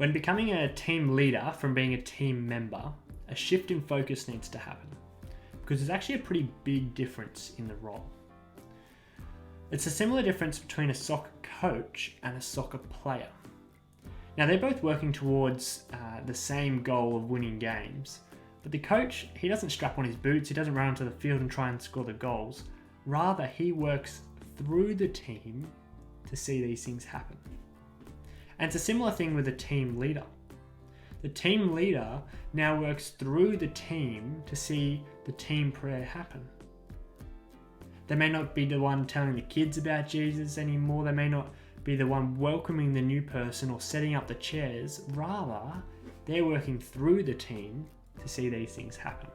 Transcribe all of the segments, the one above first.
When becoming a team leader from being a team member, a shift in focus needs to happen because there's actually a pretty big difference in the role. It's a similar difference between a soccer coach and a soccer player. Now, they're both working towards the same goal of winning games, but the coach, he doesn't strap on his boots, he doesn't run onto the field and try and score the goals. Rather, he works through the team to see these things happen. And it's a similar thing with a team leader. The team leader now works through the team to see the team prayer happen. They may not be the one telling the kids about Jesus anymore. They may not be the one welcoming the new person or setting up the chairs. Rather, they're working through the team to see these things happen.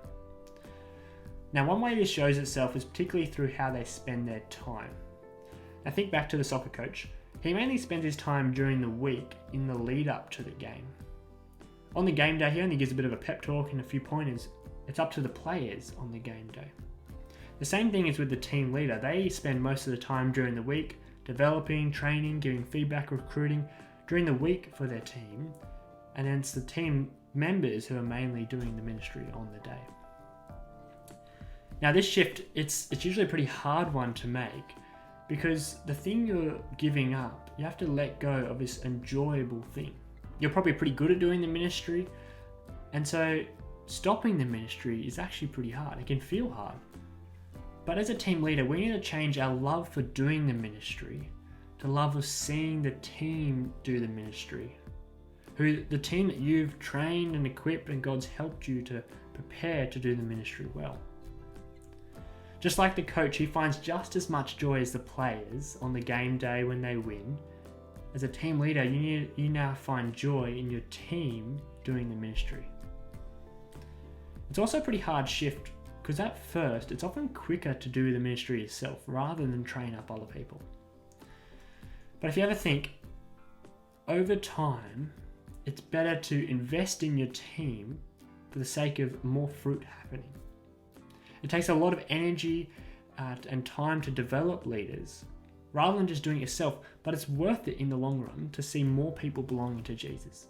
Now, one way this shows itself is particularly through how they spend their time. Now, think back to the soccer coach. He mainly spends his time during the week in the lead up to the game. On the game day, he only gives a bit of a pep talk and a few pointers. It's up to the players on the game day. The same thing is with the team leader. They spend most of the time during the week developing, training, giving feedback, recruiting during the week for their team. And then it's the team members who are mainly doing the ministry on the day. Now, this shift, it's usually a pretty hard one to make because the thing you're giving up, you have to let go of this enjoyable thing. You're probably pretty good at doing the ministry, and so stopping the ministry is actually pretty hard. It can feel hard. But as a team leader, we need to change our love for doing the ministry to love of seeing the team do the ministry. The team that you've trained and equipped and God's helped you to prepare to do the ministry well. Just like the coach, he finds just as much joy as the players on the game day when they win. As a team leader, you now find joy in your team doing the ministry. It's also a pretty hard shift because at first, it's often quicker to do the ministry yourself rather than train up other people. But if you ever think, over time, it's better to invest in your team for the sake of more fruit happening. It takes a lot of energy and time to develop leaders rather than just doing it yourself, but it's worth it in the long run to see more people belonging to Jesus.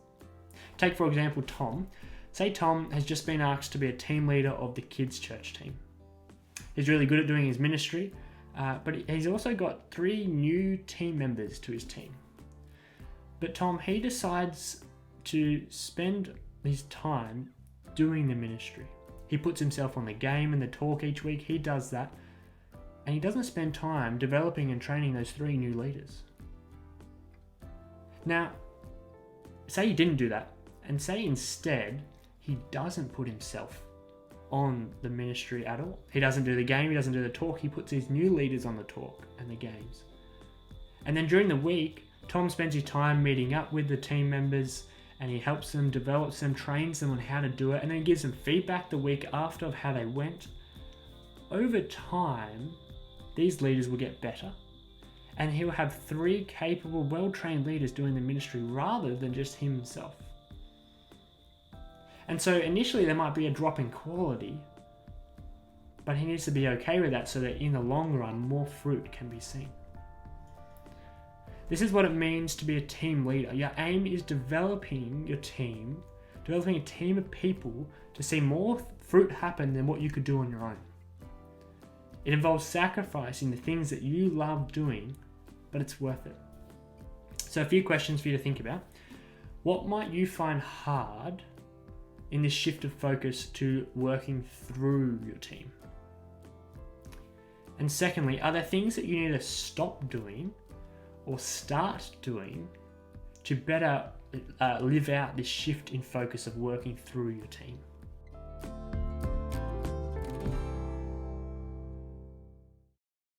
Take, for example, Tom. Say Tom has just been asked to be a team leader of the kids' church team. He's really good at doing his ministry, but he's also got 3 new team members to his team. But Tom, he decides to spend his time doing the ministry. He puts himself on the game and the talk each week. He does that. And he doesn't spend time developing and training those 3 new leaders. Now, say he didn't do that, and say instead he doesn't put himself on the ministry at all. He doesn't do the game, he doesn't do the talk, he puts his new leaders on the talk and the games. And then during the week, Tom spends his time meeting up with the team members and he helps them, develops them, trains them on how to do it, and then gives them feedback the week after of how they went. Over time, these leaders will get better, and he will have 3 capable, well-trained leaders doing the ministry rather than just himself. And so initially there might be a drop in quality, but he needs to be okay with that so that in the long run, more fruit can be seen. This is what it means to be a team leader. Your aim is developing your team, developing a team of people to see more fruit happen than what you could do on your own. It involves sacrificing the things that you love doing, but it's worth it. So a few questions for you to think about. What might you find hard in this shift of focus to working through your team? And secondly, are there things that you need to stop doing or start doing to better live out this shift in focus of working through your team?